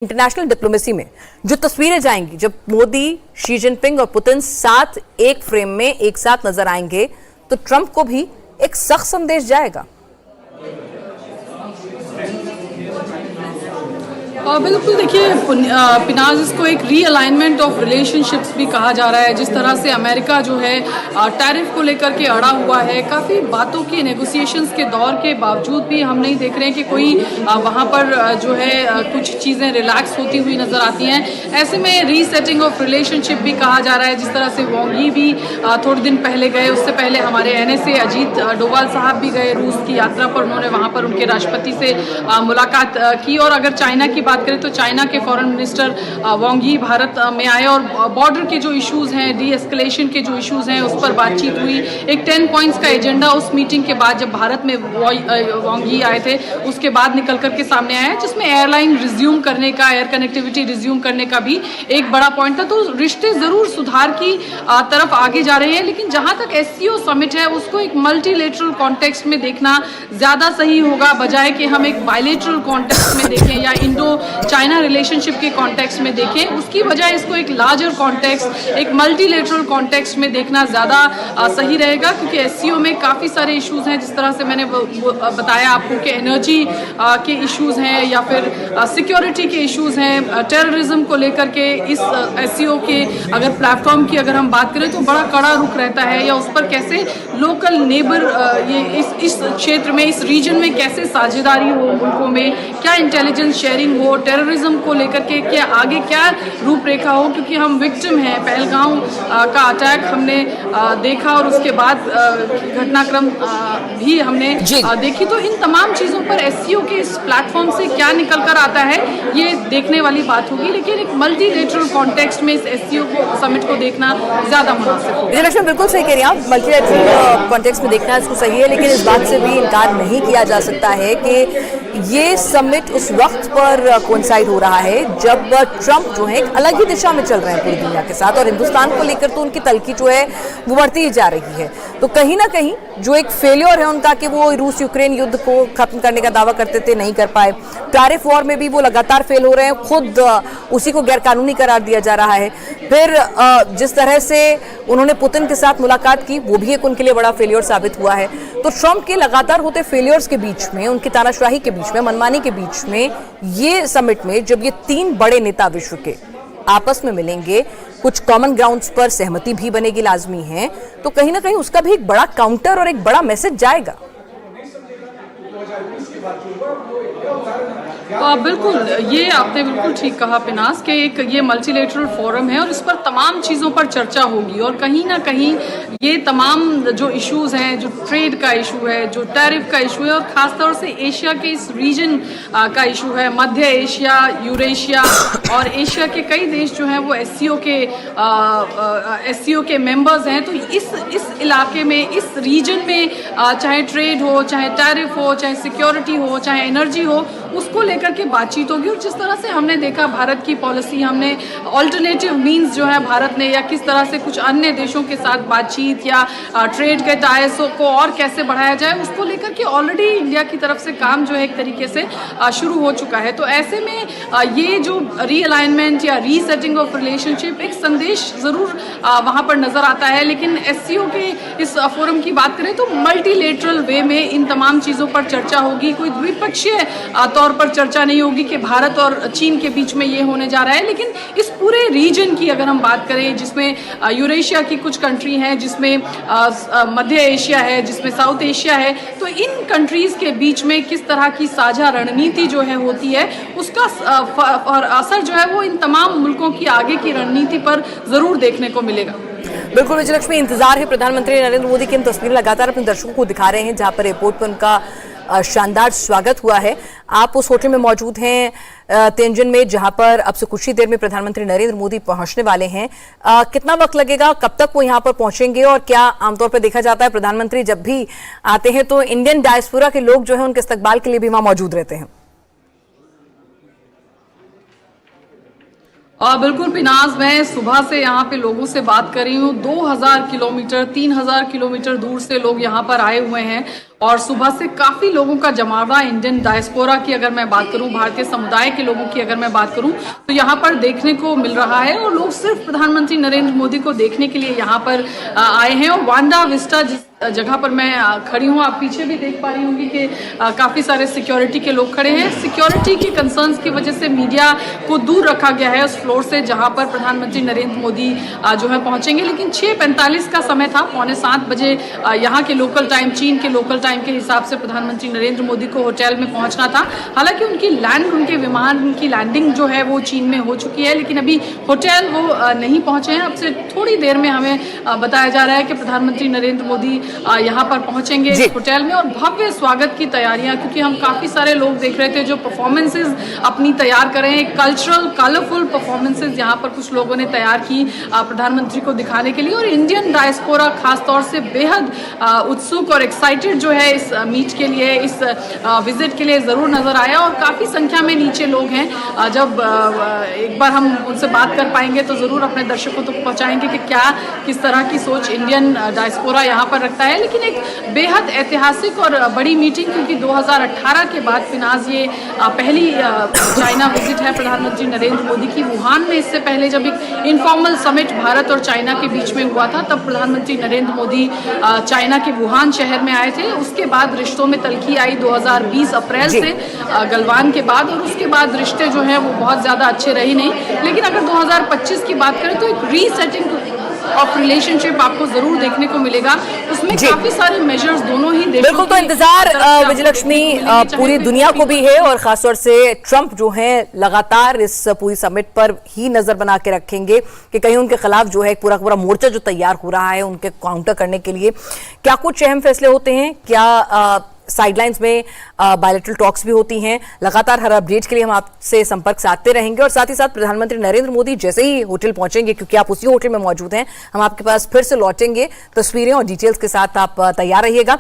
International diplomacy में जो तस्वीरें जाएंगी जब मोदी, शी जिनपिंग और पुतिन साथ एक फ्रेम में एक साथ नजर आएंगे तो ट्रंप को भी एक सख्त संदेश जाएगा। बिल्कुल, देखिए पिनाज, इसको एक रीअलाइनमेंट ऑफ रिलेशनशिप्स भी कहा जा रहा है। जिस तरह से अमेरिका जो है टैरिफ को लेकर के अड़ा हुआ है, काफ़ी बातों की नेगोशिएशंस के दौर के बावजूद भी हम नहीं देख रहे हैं कि कोई वहाँ पर जो है कुछ चीज़ें रिलैक्स होती हुई नज़र आती हैं। ऐसे में रीसेटिंग ऑफ रिलेशनशिप भी कहा जा रहा है। जिस तरह से वांग यी भी थोड़े दिन पहले गए, उससे पहले हमारे NSA अजीत डोभाल साहब भी गए रूस की यात्रा पर। उन्होंने वहाँ पर उनके राष्ट्रपति से मुलाकात की। और अगर चाइना की बात करें तो चाइना के फॉरेन मिनिस्टर वांग यी भारत में आए और बॉर्डर के जो इश्यूज हैं, डी एस्केलेशन के जो इश्यूज हैं, उस पर बातचीत हुई। एक 10 पॉइंट्स का एजेंडा उस मीटिंग के बाद, जब भारत में वांग यी आए थे, उसके बाद निकल करके सामने आया, जिसमें एयरलाइन रिज्यूम करने का, एयर कनेक्टिविटी रिज्यूम करने का भी एक बड़ा पॉइंट था। तो रिश्ते जरूर सुधार की तरफ आगे जा रहे हैं, लेकिन जहां तक SCO समिट है उसको एक मल्टीलेटरल कॉन्टेक्स्ट में देखना ज्यादा सही होगा, बजाय कि हम एक बायलेटरल कॉन्टेक्स्ट में देखें या इंडो चाइना रिलेशनशिप के कॉन्टेक्स्ट में देखें। उसकी बजाय इसको एक लार्जर कॉन्टेक्स्ट, एक मल्टीलेटरल कॉन्टेक्स्ट में देखना ज़्यादा सही रहेगा, क्योंकि SCO में काफ़ी सारे इश्यूज हैं। जिस तरह से मैंने बताया आपको कि एनर्जी के इश्यूज हैं या फिर सिक्योरिटी के इश्यूज हैं, टेररिज्म को लेकर के इस SCO के अगर प्लेटफॉर्म की अगर हम बात करें तो बड़ा कड़ा रुख रहता है, या उस पर कैसे लोकल नेबर ये इस क्षेत्र में, इस रीजन में कैसे साझेदारी हो मुल्कों में, क्या इंटेलिजेंस शेयरिंग हो, टेररिज्म को लेकर के क्या आगे क्या रूपरेखा हो, क्योंकि हम विक्टिम हैं। पहलगांव का अटैक हमने देखा और उसके बाद घटनाक्रम भी हमने देखी। तो इन तमाम चीज़ों पर SCO के इस प्लेटफॉर्म से क्या निकल कर आता है, ये देखने वाली बात होगी। लेकिन एक मल्टीलेटरल कॉन्टेक्स्ट में इस SCO समिट को देखना ज़्यादा मुनासिब होगा। लक्ष्मी बिल्कुल सही कह रही हैं आप, मल्टीलेटरल कॉन्टेक्स्ट में देखना इसको सही है, लेकिन इस बात से भी इनकार नहीं किया जा सकता है कि ये समिट उस वक्त पर कोइंसाइड हो रहा है जब ट्रंप जो है एक अलग ही दिशा में चल रहे हैं पूरी दुनिया के साथ, और हिंदुस्तान को लेकर तो उनकी तलखी जो है वो बढ़ती ही जा रही है। तो कहीं ना कहीं जो एक फेलियर है उनका कि वो रूस यूक्रेन युद्ध को खत्म करने का दावा करते थे, नहीं कर पाए। टैरिफ वॉर में भी वो लगातार फेल हो रहे हैं, खुद उसी को गैरकानूनी करार दिया जा रहा है। फिर जिस तरह से उन्होंने पुतिन के साथ मुलाकात की, वो भी एक उनके लिए बड़ा फेलियर साबित हुआ है। तो ट्रंप के लगातार होते फेलियर्स के बीच में, उनकी तानाशाही के बीच में, मनमानी के बीच में, ये समिट में जब ये तीन बड़े नेता विश्व के आपस में मिलेंगे, कुछ कॉमन ग्राउंड्स पर सहमति भी बनेगी, लाजमी है, तो कहीं ना कहीं उसका भी एक बड़ा काउंटर और एक बड़ा मैसेज जाएगा। बिल्कुल, ये आपने बिल्कुल ठीक कहा पिनास कि एक ये मल्टीलेटरल फोरम है और इस पर तमाम चीज़ों पर चर्चा होगी। और कहीं ना कहीं ये तमाम जो इश्यूज हैं, जो ट्रेड का इशू है, जो टैरिफ का इशू है, और ख़ासतौर से एशिया के इस रीजन का इशू है, मध्य एशिया, यूरेशिया और एशिया के कई देश जो हैं वो SCO के मेंबर्स हैं। तो इस इलाके में, इस रीजन में चाहे ट्रेड हो, चाहे टैरिफ हो, चाहे सिक्योरिटी हो, चाहे एनर्जी हो, उसको लेकर के बातचीत होगी। और जिस तरह से हमने देखा भारत की पॉलिसी, हमने ऑल्टरनेटिव मीन्स जो है भारत ने, या किस तरह से कुछ अन्य देशों के साथ बातचीत या ट्रेड के टाइज को और कैसे बढ़ाया जाए, उसको लेकर के ऑलरेडी इंडिया की तरफ से काम जो है एक तरीके से शुरू हो चुका है। तो ऐसे में ये जो रीअलाइनमेंट या रीसेटिंग ऑफ रिलेशनशिप, एक संदेश ज़रूर वहाँ पर नज़र आता है। लेकिन SCO के इस फोरम की बात करें तो मल्टीलेटरल वे में इन तमाम चीज़ों पर चर्चा होगी। कोई द्विपक्षीय तौर पर चर्चा नहीं होगी कि भारत और चीन के बीच में ये होने जा रहा है, लेकिन इस पूरे रीजन की अगर हम बात करें, जिसमें यूरेशिया की कुछ कंट्री हैं, जिसमें मध्य एशिया है, जिसमें साउथ एशिया है, तो इन कंट्रीज के बीच में किस तरह की साझा रणनीति जो है होती है, उसका असर जो है वो इन तमाम मुल्कों की आगे की रणनीति पर जरूर देखने को मिलेगा। बिल्कुल विजयलक्ष्मी, इंतजार है। प्रधानमंत्री नरेंद्र मोदी की हम तस्वीरें लगातार अपने दर्शकों को दिखा रहे हैं, जहां पर एयरपोर्ट पर उनका शानदार स्वागत हुआ है। आप उस होटल में मौजूद हैं तेंजिन में, जहां पर अब से कुछ ही देर में प्रधानमंत्री नरेंद्र मोदी पहुंचने वाले हैं। कितना वक्त लगेगा, कब तक वो यहां पर पहुंचेंगे, और क्या आमतौर पर देखा जाता है प्रधानमंत्री जब भी आते हैं तो इंडियन डायस्पोरा के लोग जो है उनके इस्तकबाल के लिए भी वहां मौजूद रहते हैं? बिल्कुल पिनाज, मैं सुबह से यहाँ पे लोगों से बात कर रही हूँ। 2000 किलोमीटर, 3000 किलोमीटर दूर से लोग यहाँ पर आए हुए हैं और सुबह से काफी लोगों का जमावड़ा इंडियन डायस्पोरा की अगर मैं बात करूं, भारतीय समुदाय के लोगों की अगर मैं बात करूं, तो यहाँ पर देखने को मिल रहा है और लोग सिर्फ प्रधानमंत्री नरेंद्र मोदी को देखने के लिए यहाँ पर आए हैं। और वांडा विस्टा जिस जगह पर मैं खड़ी हूँ, आप पीछे भी देख पा रही होंगी कि काफी सारे सिक्योरिटी के लोग खड़े हैं। सिक्योरिटी के कंसर्न्स की वजह से मीडिया को दूर रखा गया है उस फ्लोर से जहां पर प्रधानमंत्री नरेंद्र मोदी जो है पहुंचेंगे। लेकिन 6:45 का समय था, 6:45 बजे यहाँ के लोकल टाइम, चीन के लोकल टाइम के हिसाब से प्रधानमंत्री नरेंद्र मोदी को होटल में पहुंचना था। हालांकि उनके विमान की लैंडिंग जो है वो चीन में हो चुकी है, लेकिन अभी होटल वो नहीं पहुंचे हैं। अब से थोड़ी देर में हमें बताया जा रहा है कि प्रधानमंत्री नरेंद्र मोदी यहाँ पर पहुंचेंगे इस होटल में, और भव्य स्वागत की तैयारियां, क्योंकि हम काफी सारे लोग देख रहे थे जो परफॉर्मेंसेज अपनी तैयार कर रहे हैं, कल्चरल कलरफुल परफॉर्मेंसेज यहाँ पर कुछ लोगों ने तैयार की प्रधानमंत्री को दिखाने के लिए। और इंडियन डायस्पोरा खासतौर से बेहद उत्सुक और एक्साइटेड जो है इस मीट के लिए, इस विजिट के लिए जरूर नजर आया। और काफी संख्या में नीचे लोग हैं, जब एक बार हम उनसे बात कर पाएंगे तो जरूर अपने दर्शकों तक पहुंचाएंगे कि क्या किस तरह की सोच इंडियन डायस्पोरा यहाँ पर रखता है। लेकिन एक बेहद ऐतिहासिक और बड़ी मीटिंग, क्योंकि 2018 के बाद फिनाज ये पहली चाइना विजिट है प्रधानमंत्री नरेंद्र मोदी की। वुहान में इससे पहले जब एक इनफॉर्मल समिट भारत और चाइना के बीच में हुआ था, तब प्रधानमंत्री नरेंद्र मोदी चाइना के वुहान शहर में आए थे। उसके बाद रिश्तों में तल्खी आई 2020 अप्रैल से गलवान के बाद, और उसके बाद रिश्ते जो हैं वो बहुत ज्यादा अच्छे रहे नहीं। लेकिन अगर 2025 की बात करें तो एक रीसेटिंग ऑफ रिलेशनशिप आपको जरूर देखने को मिलेगा। उसमें काफी सारे मेजर्स दोनों ही देशों बिल्कुल, तो इंतजार विजयलक्ष्मी पूरी दुनिया को भी है, और खासतौर से ट्रंप जो है लगातार इस पूरी समिट पर ही नजर बना के रखेंगे कि कहीं उनके खिलाफ जो है पूरा पूरा मोर्चा जो तैयार हो रहा है उनके काउंटर करने के लिए क्या कुछ अहम फैसले होते हैं, क्या साइडलाइंस में बायलैटरल टॉक्स भी होती हैं। लगातार हर अपडेट के लिए हम आपसे संपर्क साधते रहेंगे, और साथ ही साथ प्रधानमंत्री नरेंद्र मोदी जैसे ही होटल पहुंचेंगे, क्योंकि आप उसी होटल में मौजूद हैं, हम आपके पास फिर से लौटेंगे तस्वीरें और डिटेल्स के साथ। आप तैयार रहिएगा।